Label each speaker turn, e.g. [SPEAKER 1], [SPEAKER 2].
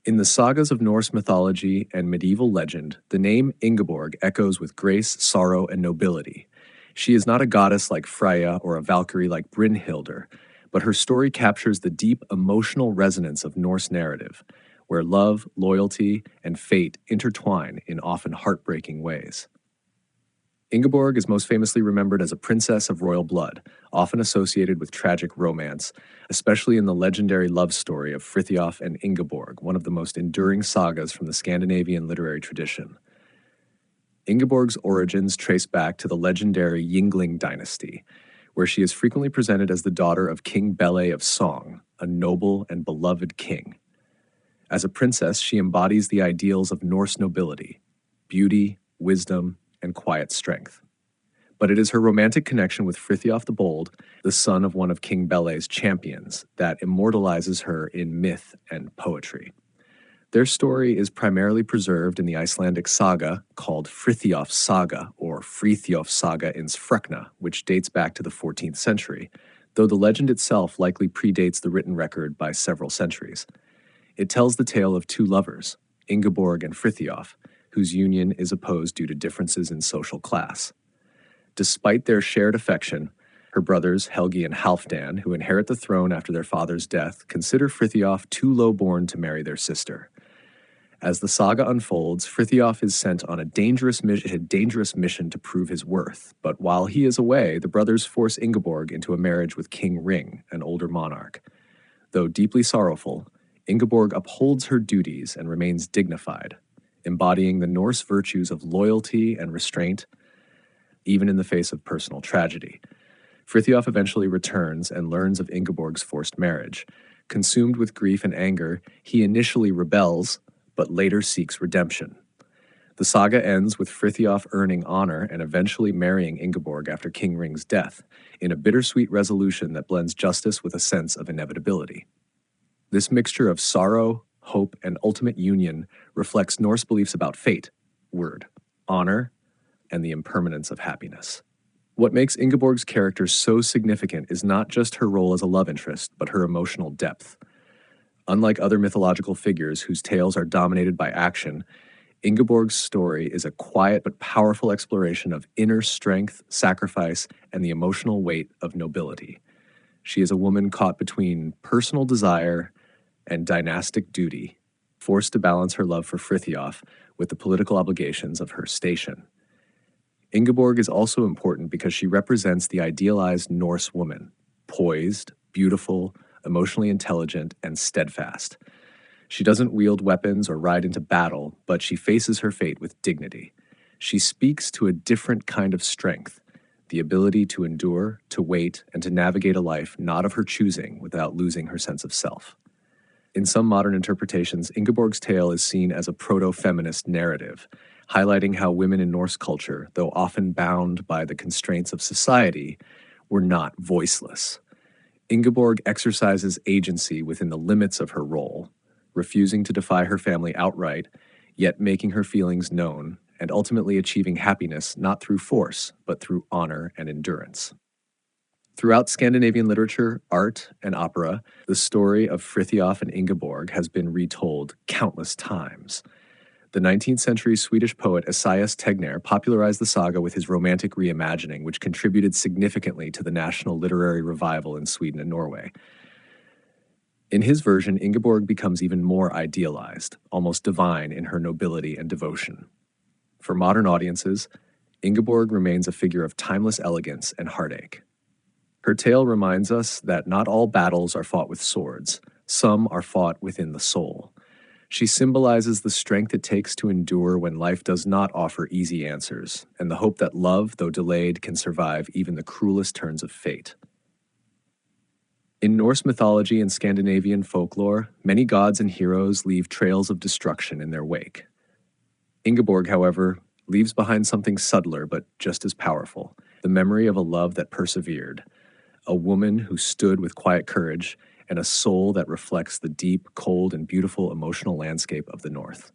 [SPEAKER 1] In the sagas of Norse mythology and medieval legend, the name Ingeborg echoes with grace, sorrow, and nobility. She is not a goddess like Freyja or a valkyrie like Brynhildr, but her story captures the deep emotional resonance of Norse narrative, where love, loyalty, and fate intertwine in often heartbreaking ways. Ingeborg is most famously remembered as a princess of royal blood, often associated with tragic romance, especially in the legendary love story of Frithiof and Ingeborg, one of the most enduring sagas from the Scandinavian literary tradition. Ingeborg's origins trace back to the legendary Yngling dynasty, where she is frequently presented as the daughter of King Bele of Song, a noble and beloved king. As a princess, she embodies the ideals of Norse nobility: beauty, wisdom, and quiet strength. But it is her romantic connection with Frithiof the Bold, the son of one of King Bele's champions, that immortalizes her in myth and poetry. Their story is primarily preserved in the Icelandic saga called Frithiof Saga, or Frithiof Saga in Sfrökna, which dates back to the 14th century, though the legend itself likely predates the written record by several centuries. It tells the tale of two lovers, Ingeborg and Frithiof, whose union is opposed due to differences in social class. Despite their shared affection, her brothers Helgi and Halfdan, who inherit the throne after their father's death, consider Frithiof too low-born to marry their sister. As the saga unfolds, Frithiof is sent on a dangerous mission to prove his worth, but while he is away, the brothers force Ingeborg into a marriage with King Ring, an older monarch. Though deeply sorrowful, Ingeborg upholds her duties and remains dignified, embodying the Norse virtues of loyalty and restraint, even in the face of personal tragedy. Frithiof eventually returns and learns of Ingeborg's forced marriage. Consumed with grief and anger, he initially rebels, but later seeks redemption. The saga ends with Frithiof earning honor and eventually marrying Ingeborg after King Ring's death, in a bittersweet resolution that blends justice with a sense of inevitability. This mixture of sorrow, hope, and ultimate union reflects Norse beliefs about fate, honor, and the impermanence of happiness. What makes Ingeborg's character so significant is not just her role as a love interest, but her emotional depth. Unlike other mythological figures whose tales are dominated by action, Ingeborg's story is a quiet but powerful exploration of inner strength, sacrifice, and the emotional weight of nobility. She is a woman caught between personal desire and dynastic duty, forced to balance her love for Frithiof with the political obligations of her station. Ingeborg is also important because she represents the idealized Norse woman, poised, beautiful, emotionally intelligent, and steadfast. She doesn't wield weapons or ride into battle, but she faces her fate with dignity. She speaks to a different kind of strength, the ability to endure, to wait, and to navigate a life not of her choosing without losing her sense of self. In some modern interpretations, Ingeborg's tale is seen as a proto-feminist narrative, highlighting how women in Norse culture, though often bound by the constraints of society, were not voiceless. Ingeborg exercises agency within the limits of her role, refusing to defy her family outright, yet making her feelings known, and ultimately achieving happiness not through force, but through honor and endurance. Throughout Scandinavian literature, art, and opera, the story of Frithiof and Ingeborg has been retold countless times. The 19th century Swedish poet Esaias Tegnér popularized the saga with his romantic reimagining, which contributed significantly to the national literary revival in Sweden and Norway. In his version, Ingeborg becomes even more idealized, almost divine in her nobility and devotion. For modern audiences, Ingeborg remains a figure of timeless elegance and heartache. Her tale reminds us that not all battles are fought with swords. Some are fought within the soul. She symbolizes the strength it takes to endure when life does not offer easy answers, and the hope that love, though delayed, can survive even the cruelest turns of fate. In Norse mythology and Scandinavian folklore, many gods and heroes leave trails of destruction in their wake. Ingeborg, however, leaves behind something subtler but just as powerful, the memory of a love that persevered, a woman who stood with quiet courage, and a soul that reflects the deep, cold, and beautiful emotional landscape of the North.